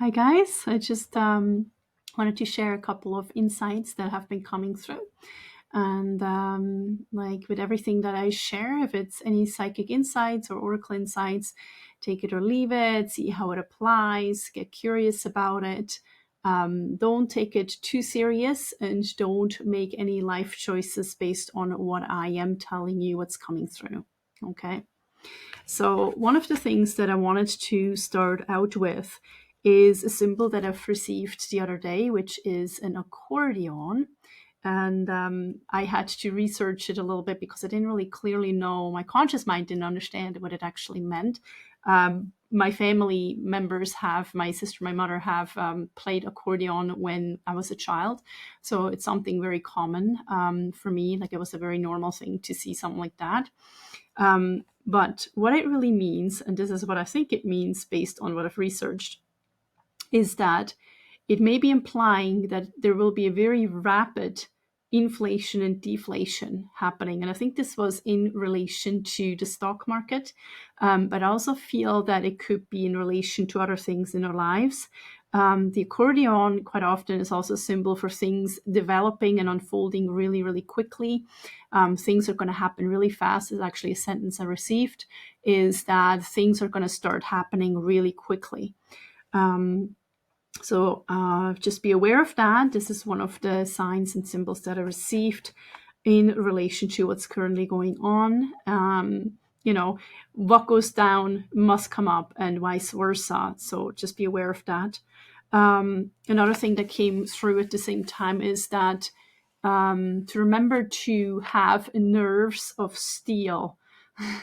Hi, guys. I just wanted to share a couple of insights that have been coming through. And like with everything that I share, if it's any psychic insights or oracle insights, take it or leave it, see how it applies, get curious about it. Don't take it too serious and don't make any life choices based on what I am telling you what's coming through. Okay. So one of the things that I wanted to start out with is a symbol that I've received the other day, which is an accordion. And I had to research it a little bit because I didn't really clearly know, my conscious mind didn't understand what it actually meant. My family members have, my sister, my mother have played accordion when I was a child. So it's something very common for me. Like it was a very normal thing to see something like that. But what it really means, and this is what I think it means based on what I've researched, is that it may be implying that there will be a very rapid inflation and deflation happening. And I think this was in relation to the stock market, but I also feel that it could be in relation to other things in our lives. The accordion quite often is also a symbol for things developing and unfolding really, really quickly. Things are going to happen really fast. Is actually a sentence I received, is that things are going to start happening really quickly. So just be aware of that. This is one of the signs and symbols that I received in relation to what's currently going on. What goes down must come up and vice versa. So just be aware of that. Another thing that came through at the same time is that to remember to have nerves of steel.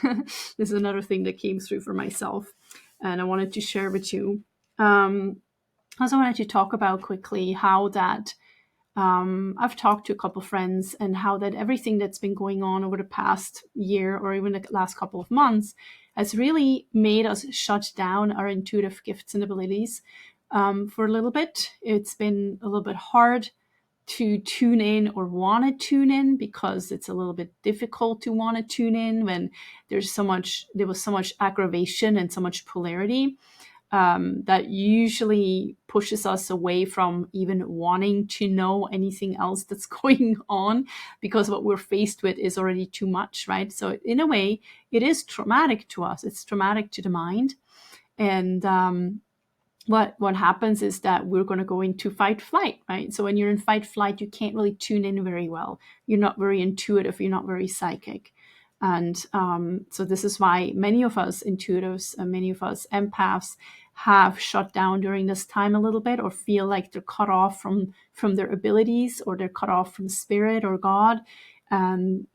This is another thing that came through for myself, and I wanted to share with you. I also wanted to talk about quickly how that I've talked to a couple of friends and how that everything that's been going on over the past year or even the last couple of months has really made us shut down our intuitive gifts and abilities for a little bit. It's been a little bit hard to tune in or want to tune in because it's a little bit difficult to want to tune in when there was so much aggravation and so much polarity. That usually pushes us away from even wanting to know anything else that's going on because what we're faced with is already too much, right? So in a way, it is traumatic to us. It's traumatic to the mind. And what happens is that we're going to go into fight flight, right? So when you're in fight flight, you can't really tune in very well. You're not very intuitive. You're not very psychic. And so this is why many of us intuitives and many of us empaths have shut down during this time a little bit or feel like they're cut off from their abilities or they're cut off from spirit or God.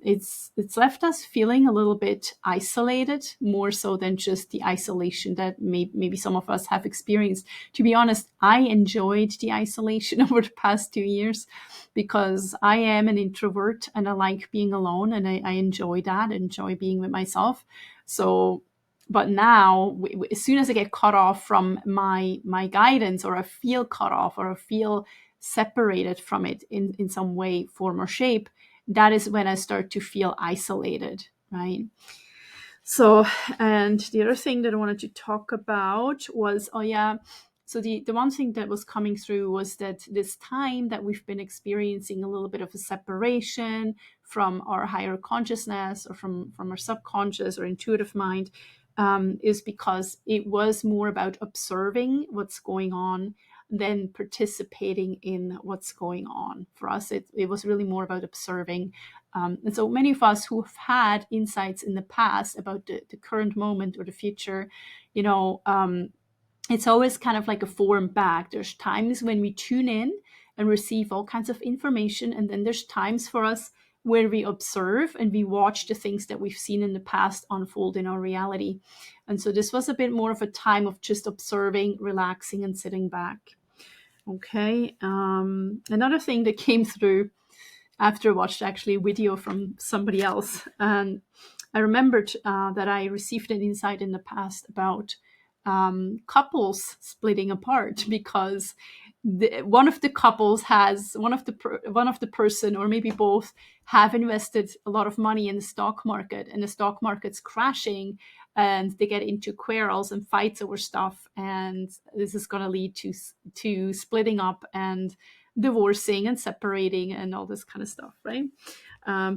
It's left us feeling a little bit isolated, more so than just the isolation that maybe some of us have experienced. To be honest, I enjoyed the isolation over the past 2 years because I am an introvert and I like being alone, and I enjoy that, enjoy being with myself. So, but now, as soon as I get cut off from my guidance, or I feel cut off, or I feel separated from it in some way, form, or shape, that is when I start to feel isolated, right? So, and the other thing that I wanted to talk about was, so the one thing that was coming through was that this time that we've been experiencing a little bit of a separation from our higher consciousness or from our subconscious or intuitive mind is because it was more about observing what's going on than participating in what's going on. For us, it was really more about observing. And so many of us who have had insights in the past about the current moment or the future, it's always kind of like a form back. There's times when we tune in and receive all kinds of information, and then there's times for us where we observe and we watch the things that we've seen in the past unfold in our reality. And so this was a bit more of a time of just observing, relaxing, and sitting back. Okay. Another thing that came through after I watched actually a video from somebody else, and I remembered that I received an insight in the past about couples splitting apart because one of the couples has one of the person, or maybe both, have invested a lot of money in the stock market, and the stock market's crashing, and they get into quarrels and fights over stuff, and this is going to lead to splitting up and divorcing and separating and all this kind of stuff, right?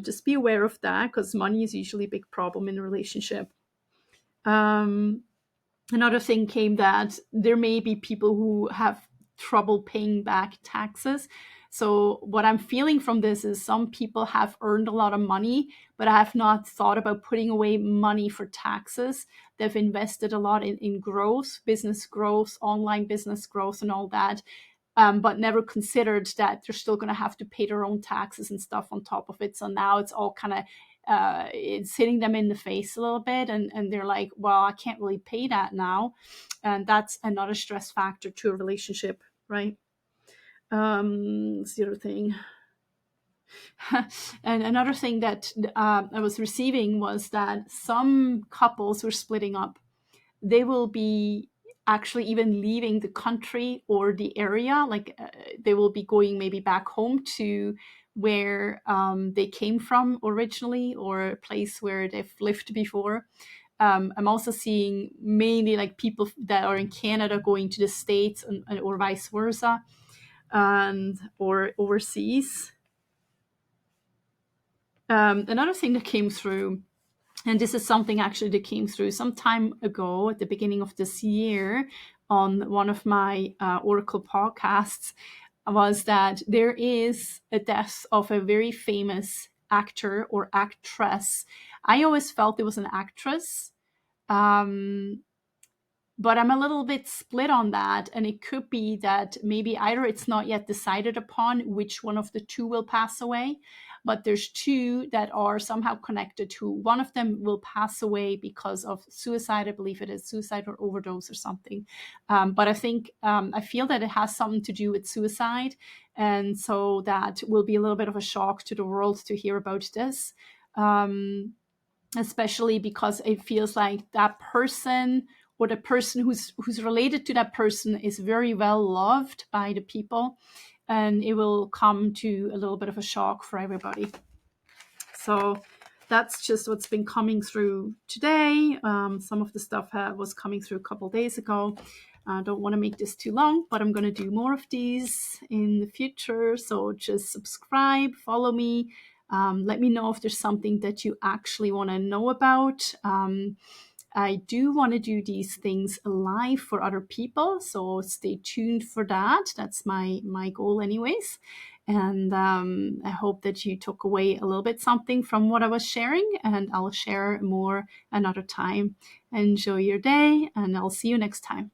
Just be aware of that, because money is usually a big problem in a relationship. um, Another thing came that there may be people who have trouble paying back taxes. So what I'm feeling from this is some people have earned a lot of money, but have not thought about putting away money for taxes. They've invested a lot in growth, business growth, online business growth, and all that. But never considered that they're still going to have to pay their own taxes and stuff on top of it. So now it's all kind of it's hitting them in the face a little bit, and they're like, well, I can't really pay that now, and that's another stress factor to a relationship, right? It's the other thing. And another thing that I was receiving was that some couples who are splitting up, they will be actually even leaving the country or the area. Like they will be going maybe back home to where they came from originally, or a place where they've lived before. I'm also seeing mainly like people that are in Canada going to the States, or vice versa, and or overseas. Another thing that came through, and this is something actually that came through some time ago at the beginning of this year on one of my Oracle podcasts, was that there is a death of a very famous actor or actress. I always felt it was an actress. Um, but I'm a little bit split on that. And it could be that maybe either it's not yet decided upon which one of the two will pass away, but there's two that are somehow connected to. One of them will pass away because of suicide. I believe it is suicide or overdose or something. But I think, I feel that it has something to do with suicide. And so that will be a little bit of a shock to the world to hear about this. Especially because it feels like that person, or the person who's related to that person, is very well loved by the people, and it will come to a little bit of a shock for everybody. So that's just what's been coming through today. Some of the stuff was coming through a couple days ago. I don't want to make this too long, but I'm going to do more of these in the future. So just subscribe, follow me. Let me know if there's something that you actually want to know about. I do want to do these things live for other people, so stay tuned for that. That's my goal anyways. And I hope that you took away a little bit something from what I was sharing, and I'll share more another time. Enjoy your day, and I'll see you next time.